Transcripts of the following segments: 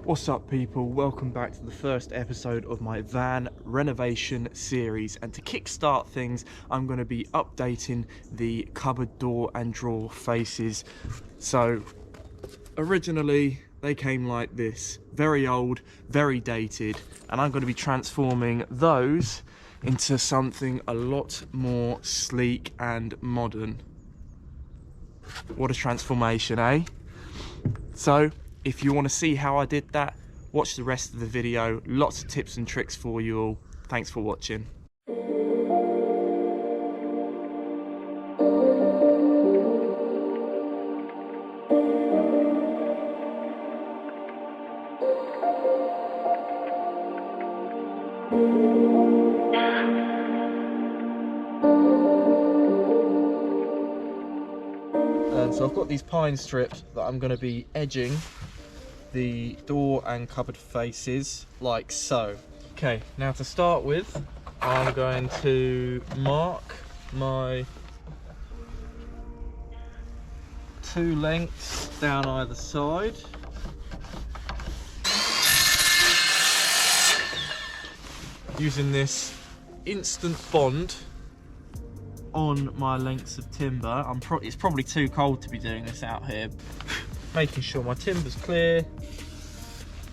What's up people, welcome back to the first episode of my van renovation series, and to kickstart things I'm going to be updating the cupboard door and drawer faces. So originally they came like this, very old, very dated, and I'm going to be transforming those into something a lot more sleek and modern. What a transformation, eh? So if you want to see how I did that, watch the rest of the video. Lots of tips and tricks for you all. Thanks for watching. So I've got these pine strips that I'm going to be edging the door and cupboard faces like so. Okay, now to start with, I'm going to mark my 2 lengths down either side. Using this instant bond on my lengths of timber. It's probably too cold to be doing this out here. Making sure my timber's clear.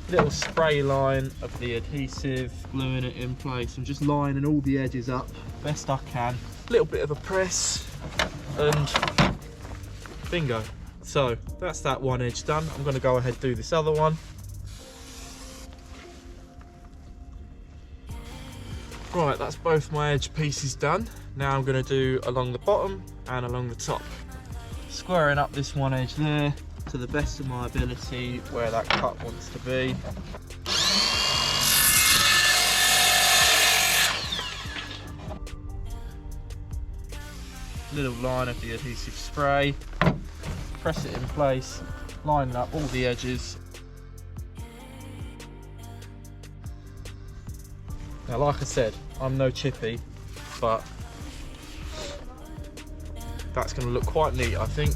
Little spray line of the adhesive, gluing it in place and just lining all the edges up best I can. A little bit of a press and bingo. So that's that one edge done. I'm going to go ahead and do this other one. Right, that's both my edge pieces done. Now I'm going to do along the bottom and along the top. Squaring up this one edge there to the best of my ability where that cut wants to be. Little line of the adhesive spray. Press it in place, lining up all the edges. Now, like I said, I'm no chippy, but that's going to look quite neat, I think.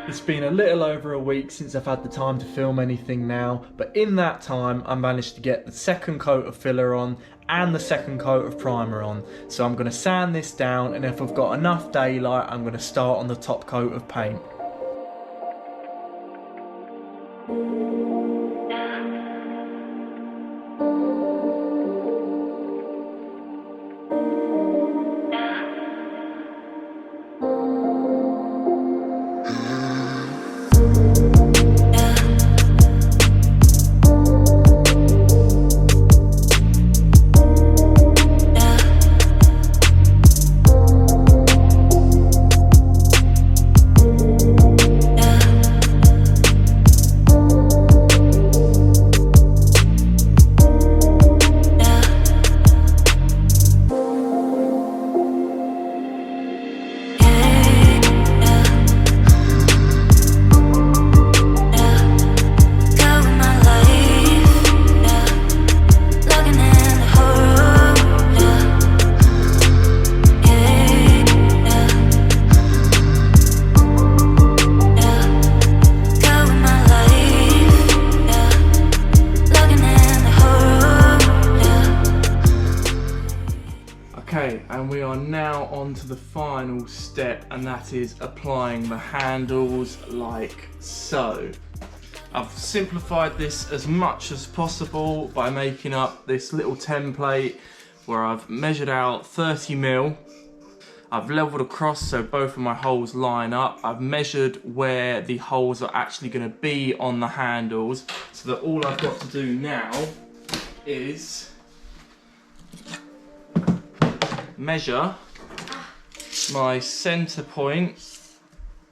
It's been a little over a week since I've had the time to film anything now, but in that time I managed to get the second coat of filler on and the second coat of primer on. So I'm going to sand this down, and if I've got enough daylight I'm going to start on the top coat of paint. to the final step, and that is applying the handles like so. I've simplified this as much as possible by making up this little template where I've measured out 30mm. I've leveled across so both of my holes line up. I've measured where the holes are actually going to be on the handles, so that all I've got to do now is measure my center point.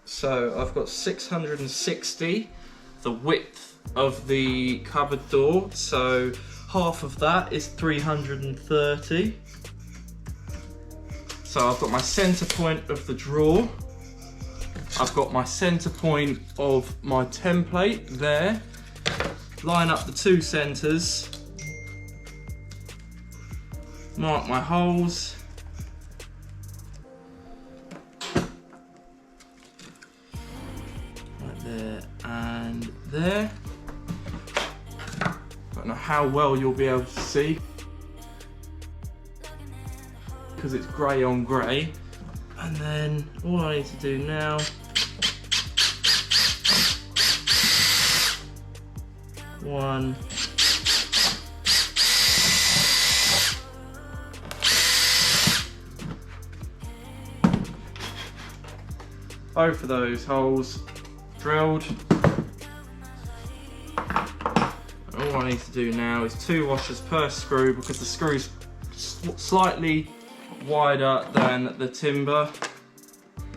So I've got 660, the width of the cupboard door, so half of that is 330. So I've got my center point of the drawer, I've got my center point of my template there, line up the two centers, mark my holes, right there and there. Don't know how well you'll be able to see because it's grey on grey. And then all I need to do now one, both of those holes drilled. And all I need to do now is 2 washers per screw, because the screw's slightly wider than the timber.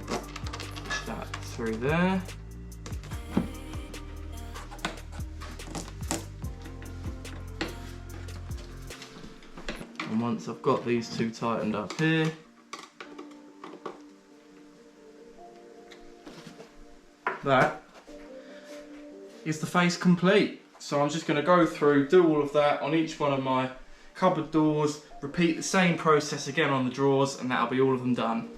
Push that through there. And once I've got these two tightened up here, that is the face complete. So I'm just going to go through, do all of that on each one of my cupboard doors, repeat the same process again on the drawers, and that'll be all of them done.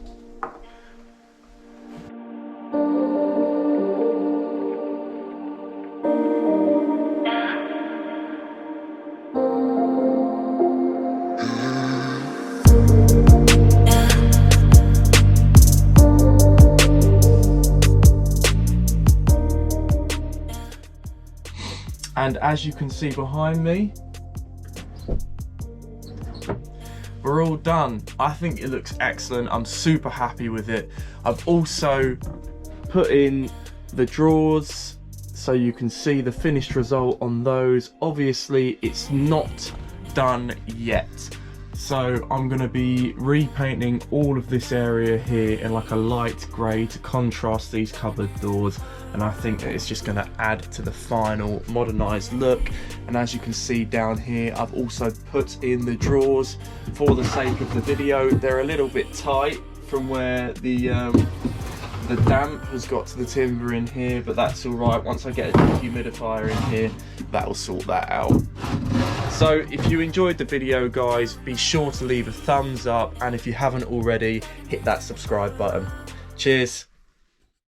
And as you can see behind me, we're all done. I think it looks excellent. I'm super happy with it. I've also put in the drawers so you can see the finished result on those. Obviously, it's not done yet. So I'm going to be repainting all of this area here in like a light grey to contrast these cupboard doors, and I think that it's just going to add to the final modernised look. And as you can see down here, I've also put in the drawers for the sake of the video. They're a little bit tight from where the damp has got to the timber in here, but that's all right. Once I get a dehumidifier in here, that'll sort that out. So if you enjoyed the video, guys, be sure to leave a thumbs up, and if you haven't already, hit that subscribe button. Cheers.